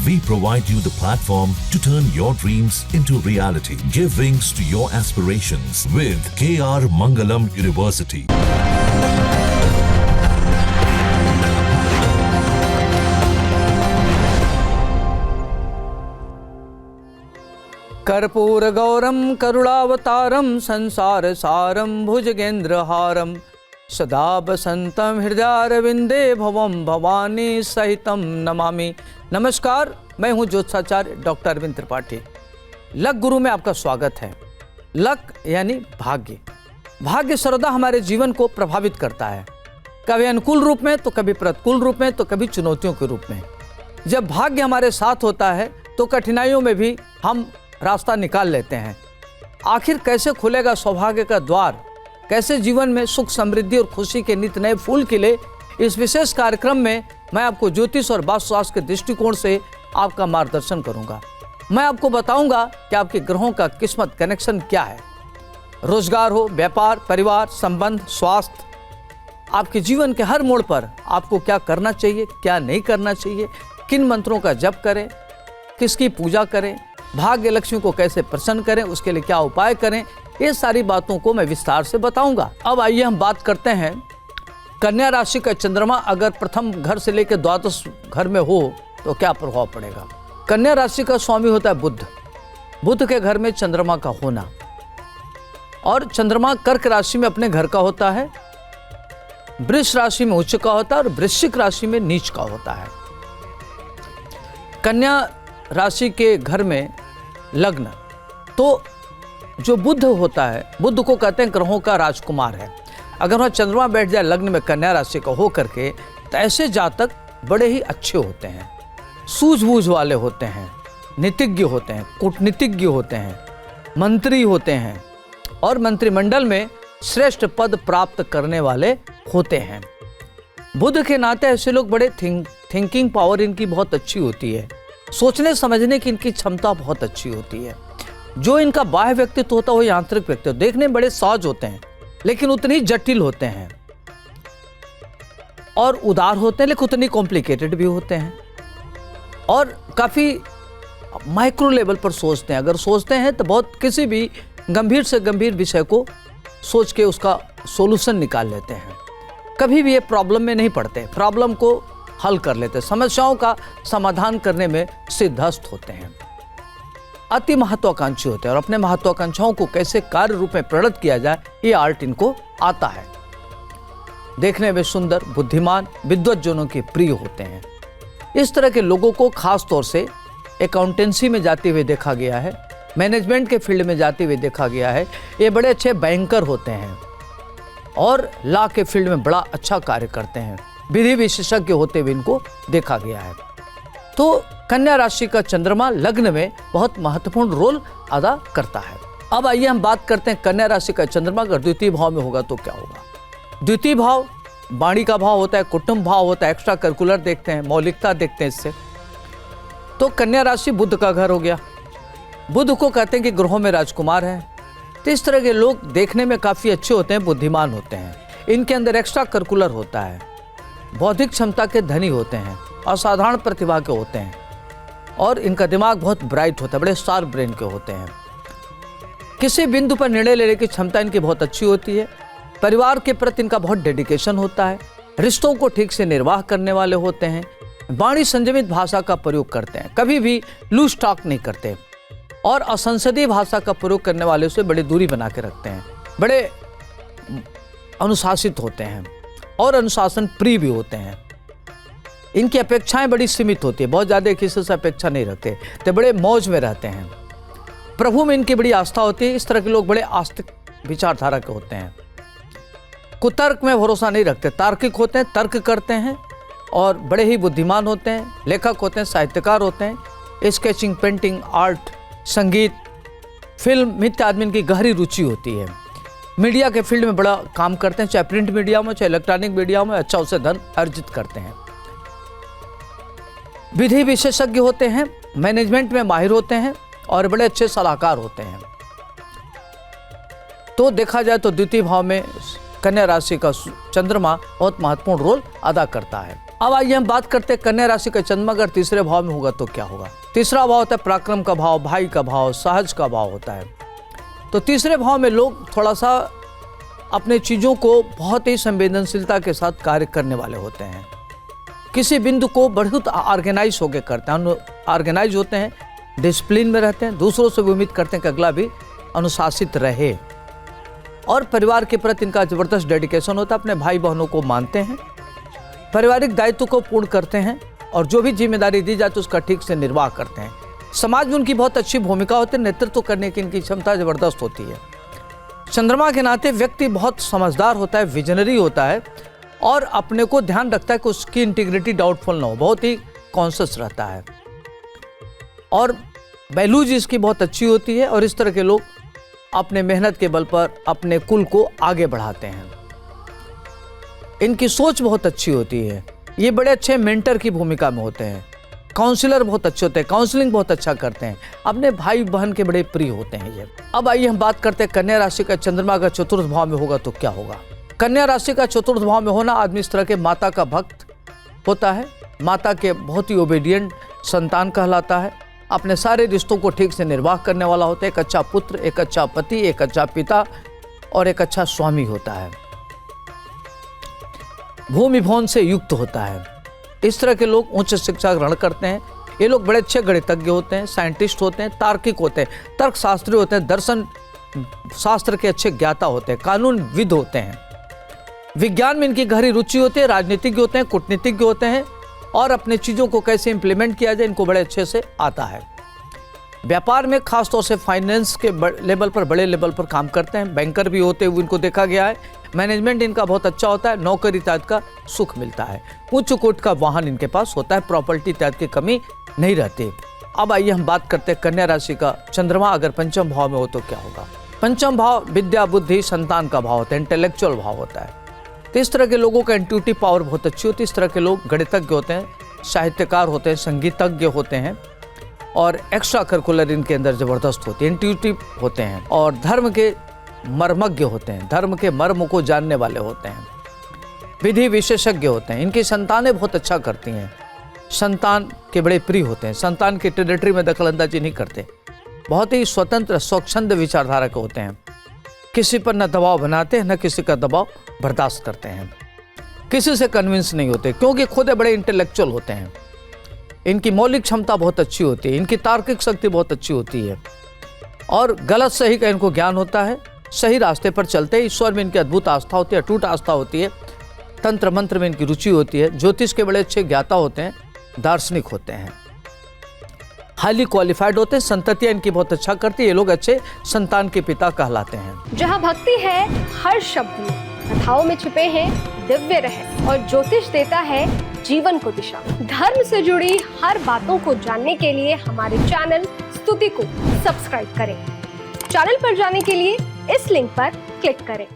We provide you the platform to turn your dreams into reality. Give wings to your aspirations with KR Mangalam University. कर्पूर गौरम करुणावतारम संसार सारम भुजगेंद्रहारम सदा बसंतम हृदयारविंदे भवम भवानी सहितम नमामि। नमस्कार, मैं हूं ज्योतिषाचार्य डॉक्टर अरविंद त्रिपाठी। लक गुरु में आपका स्वागत है। लक यानी भाग्य। भाग्य सर्वदा हमारे जीवन को प्रभावित करता है, कभी अनुकूल रूप में तो कभी प्रतिकूल रूप में तो कभी चुनौतियों के रूप में। जब भाग्य हमारे साथ होता है तो कठिनाइयों में भी हम रास्ता निकाल लेते हैं। आखिर कैसे खुलेगा सौभाग्य का द्वार, कैसे जीवन में सुख समृद्धि और खुशी के नित नए फूल खिले, इस विशेष कार्यक्रम में मैं आपको ज्योतिष और वास्तुशास्त्र के दृष्टिकोण से आपका मार्गदर्शन करूंगा। मैं आपको बताऊंगा कि आपके ग्रहों का किस्मत कनेक्शन क्या है। रोजगार हो, व्यापार, परिवार, संबंध, स्वास्थ्य, आपके जीवन के हर मोड़ पर आपको क्या करना चाहिए, क्या नहीं करना चाहिए, किन मंत्रों का जप करें, किसकी पूजा करें, भाग्य लक्ष्मी को कैसे प्रसन्न करें, उसके लिए क्या उपाय करें, ये सारी बातों को मैं विस्तार से बताऊंगा। अब आइए हम बात करते हैं कन्या राशि का चंद्रमा अगर प्रथम घर से लेकर द्वादश घर में हो तो क्या प्रभाव पड़ेगा। कन्या राशि का स्वामी होता है बुध। बुध के घर में चंद्रमा का होना, और चंद्रमा कर्क राशि में अपने घर का होता है, वृष राशि में उच्च का होता है और वृश्चिक राशि में नीच का होता है। कन्या राशि के घर में लग्न, तो जो बुध होता है, बुध को कहते हैं ग्रहों का राजकुमार है। अगर वहाँ चंद्रमा बैठ जाए लग्न में कन्या राशि का हो करके, तो ऐसे जातक बड़े ही अच्छे होते हैं, सूझबूझ वाले होते हैं, नीतिज्ञ होते हैं, कूटनीतिज्ञ होते हैं, मंत्री होते हैं और मंत्रिमंडल में श्रेष्ठ पद प्राप्त करने वाले होते हैं। बुध के नाते ऐसे लोग बड़े थिंकिंग पावर इनकी बहुत अच्छी होती है, सोचने समझने की इनकी क्षमता बहुत अच्छी होती है। जो इनका बाह्य व्यक्तित्व होता है वो आंतरिक व्यक्तित्व, देखने में बड़े सहज होते हैं लेकिन उतने ही जटिल होते हैं, और उदार होते हैं लेकिन उतनी कॉम्प्लिकेटेड भी होते हैं, और काफ़ी माइक्रो लेवल पर सोचते हैं। अगर सोचते हैं तो बहुत किसी भी गंभीर से गंभीर विषय को सोच के उसका सोल्यूशन निकाल लेते हैं। कभी भी ये प्रॉब्लम में नहीं पड़ते, प्रॉब्लम को हल कर लेते, समस्याओं का समाधान करने में सिद्धहस्त होते हैं। अति महत्वाकांक्षी होते हैं और अपने महत्वाकांक्षाओं को कैसे कार्य रूप में परिणत किया जाए ये आर्ट इनको आता है। देखने में सुंदर, बुद्धिमान, विद्वत जनों के प्रिय होते हैं। इस तरह के लोगों को खास तौर से अकाउंटेंसी में जाते हुए देखा गया है, मैनेजमेंट के फील्ड में जाते हुए देखा गया है। ये बड़े अच्छे बैंकर होते हैं और लॉ के फील्ड में बड़ा अच्छा कार्य करते हैं, विधि विशेषज्ञ होते हुए इनको देखा गया है। तो कन्या राशि का चंद्रमा लग्न में बहुत महत्वपूर्ण रोल अदा करता है। अब आइए हम बात करते हैं कन्या राशि का चंद्रमा अगर द्वितीय भाव में होगा तो क्या होगा। द्वितीय भाव वाणी का भाव होता है, कुटुंब भाव होता है, एक्स्ट्रा करिकुलर देखते हैं, मौलिकता देखते हैं इससे। तो कन्या राशि बुध का घर हो गया। बुध को कहते हैं कि ग्रहों में राजकुमार है। तो इस तरह के लोग देखने में काफ़ी अच्छे होते हैं, बुद्धिमान होते हैं, इनके अंदर एक्स्ट्रा करिकुलर होता है, बौद्धिक क्षमता के धनी होते हैं, असाधारण प्रतिभा के होते हैं, और इनका दिमाग बहुत ब्राइट होता है, बड़े शार्प ब्रेन के होते हैं। किसी बिंदु पर निर्णय लेने की क्षमता इनकी बहुत अच्छी होती है। परिवार के प्रति इनका बहुत डेडिकेशन होता है। रिश्तों को ठीक से निर्वाह करने वाले होते हैं। वाणी संयमित भाषा का प्रयोग करते हैं, कभी भी लूज टॉक नहीं करते, और असंसदीय भाषा का प्रयोग करने वाले से बड़ी दूरी बना के रखते हैं। बड़े अनुशासित होते हैं और अनुशासन प्रिय भी होते हैं। इनकी अपेक्षाएं बड़ी सीमित होती है, बहुत ज़्यादा किसी से अपेक्षा नहीं रखते, तो बड़े मौज में रहते हैं। प्रभु में इनकी बड़ी आस्था होती है। इस तरह के लोग बड़े आस्तिक विचारधारा के होते हैं। कुतर्क में भरोसा नहीं रखते, तार्किक होते हैं, तर्क करते हैं, और बड़े ही बुद्धिमान होते हैं, लेखक होते हैं, साहित्यकार होते हैं। स्केचिंग, पेंटिंग, आर्ट, संगीत, फिल्म इत्यादि इनकी गहरी रुचि होती है। मीडिया के फील्ड में बड़ा काम करते हैं, चाहे प्रिंट मीडिया में चाहे इलेक्ट्रॉनिक मीडिया में, अच्छा उससे धन अर्जित करते हैं। विधि विशेषज्ञ होते हैं, मैनेजमेंट में माहिर होते हैं और बड़े अच्छे सलाहकार होते हैं। तो देखा जाए तो द्वितीय भाव में कन्या राशि का चंद्रमा बहुत महत्वपूर्ण रोल अदा करता है। अब आइए हम बात करते हैं कन्या राशि का जन्म अगर तीसरे भाव में होगा तो क्या होगा। तीसरा भाव होता है पराक्रम का भाव, भाई का भाव, सहज का भाव होता है। तो तीसरे भाव में लोग थोड़ा सा अपने चीज़ों को बहुत ही संवेदनशीलता के साथ कार्य करने वाले होते हैं। किसी बिंदु को बहुत ऑर्गेनाइज होकर करते हैं, ऑर्गेनाइज होते हैं, डिसिप्लिन में रहते हैं, दूसरों से भी उम्मीद करते हैं कि अगला भी अनुशासित रहे। और परिवार के प्रति इनका जबरदस्त डेडिकेशन होता है, अपने भाई बहनों को मानते हैं, पारिवारिक दायित्व को पूर्ण करते हैं और जो भी जिम्मेदारी दी जाती है उसका ठीक से निर्वाह करते हैं। समाज में उनकी बहुत अच्छी भूमिका होती है, नेतृत्व करने की इनकी क्षमता जबरदस्त होती है। चंद्रमा के नाते व्यक्ति बहुत समझदार होता है, विजनरी होता है और अपने को ध्यान रखता है कि उसकी इंटीग्रिटी डाउटफुल ना हो, बहुत ही कॉन्शियस रहता है और वैल्यूज इसकी बहुत अच्छी होती है और इस तरह के लोग अपने मेहनत के बल पर अपने कुल को आगे बढ़ाते हैं। इनकी सोच बहुत अच्छी होती है, ये बड़े अच्छे मेंटर की भूमिका में होते हैं, काउंसलर बहुत अच्छे होते हैं, काउंसलिंग बहुत अच्छा करते हैं, अपने भाई बहन के बड़े प्रिय होते हैं ये। अब आइए हम बात करते हैं कन्या राशि का चंद्रमा अगर चतुर्थ भाव में होगा तो क्या होगा। कन्या राशि का चतुर्थ भाव में होना आदमी इस तरह के माता का भक्त होता है, माता के बहुत ही ओबीडियंट संतान कहलाता है, अपने सारे रिश्तों को ठीक से निर्वाह करने वाला होता है, एक अच्छा पुत्र, एक अच्छा पति, एक अच्छा पिता और एक अच्छा स्वामी होता है, भूमि भवन से युक्त होता है। इस तरह के लोग उच्च शिक्षा ग्रहण करते हैं। ये लोग बड़े अच्छे गणितज्ञ होते हैं, साइंटिस्ट होते हैं, तार्किक होते हैं, तर्कशास्त्री होते हैं, दर्शन शास्त्र के अच्छे ज्ञाता होते हैं, कानूनविद होते हैं, विज्ञान में इनकी गहरी रुचि होती है, राजनीतिज्ञ होते हैं, कूटनीतिज्ञ होते हैं और अपने चीज़ों को कैसे इंप्लीमेंट किया जाए इनको बड़े अच्छे से आता है। व्यापार में खासतौर से फाइनेंस के लेवल पर, बड़े लेवल पर काम करते हैं, बैंकर भी होते हुए इनको देखा गया है। मैनेजमेंट इनका बहुत अच्छा होता है, नौकरी इत्यादि का सुख मिलता है, उच्च कोटि का वाहन इनके पास होता है, प्रॉपर्टी इत्यादि की कमी नहीं रहती। अब आइए हम बात करते हैं कन्या राशि का चंद्रमा अगर पंचम भाव में हो तो क्या होगा। पंचम भाव विद्या, बुद्धि, संतान का भाव होता है, इंटेलेक्चुअल भाव होता है। तो इस तरह के लोगों का इंट्यूटिव पावर बहुत अच्छी होती है। इस तरह के लोग गणितज्ञ होते हैं, साहित्यकार होते हैं, संगीतज्ञ होते हैं और एक्स्ट्रा करिकुलर इनके अंदर ज़बरदस्त होती है, इंट्यूटिव होते हैं और धर्म के मर्मज्ञ होते हैं, धर्म के मर्म को जानने वाले होते हैं, विधि विशेषज्ञ होते हैं। इनकी संतानें बहुत अच्छा करती हैं, संतान के बड़े प्रिय होते हैं, संतान की टेरिटरी में दखलंदाजी नहीं करते, बहुत ही स्वतंत्र स्वच्छंद विचारधारा के होते हैं, किसी पर न दबाव बनाते हैं न किसी का दबाव बर्दाश्त करते हैं, किसी से कन्विंस नहीं होते क्योंकि खुद बड़े इंटेलेक्चुअल होते हैं। इनकी मौलिक क्षमता बहुत अच्छी होती है, इनकी तार्किक शक्ति बहुत अच्छी होती है और गलत सही का इनको ज्ञान होता है, सही रास्ते पर चलते हैं। ईश्वर में इनकी अद्भुत आस्था होती है, अटूट आस्था होती है, तंत्र मंत्र में इनकी रुचि होती है, ज्योतिष के बड़े अच्छे ज्ञाता होते हैं, दार्शनिक होते हैं, हाईली क्वालिफाइड होते हैं, संततियाँ इनकी बहुत अच्छा करती है, ये लोग अच्छे संतान के पिता कहलाते हैं। जहाँ भक्ति है हर शब्द में, कथाओं में छुपे हैं दिव्य रहस्य और ज्योतिष देता है जीवन को दिशा। धर्म से जुड़ी हर बातों को जानने के लिए हमारे चैनल स्तुति को सब्सक्राइब करें। चैनल पर जाने के लिए इस लिंक पर क्लिक करें।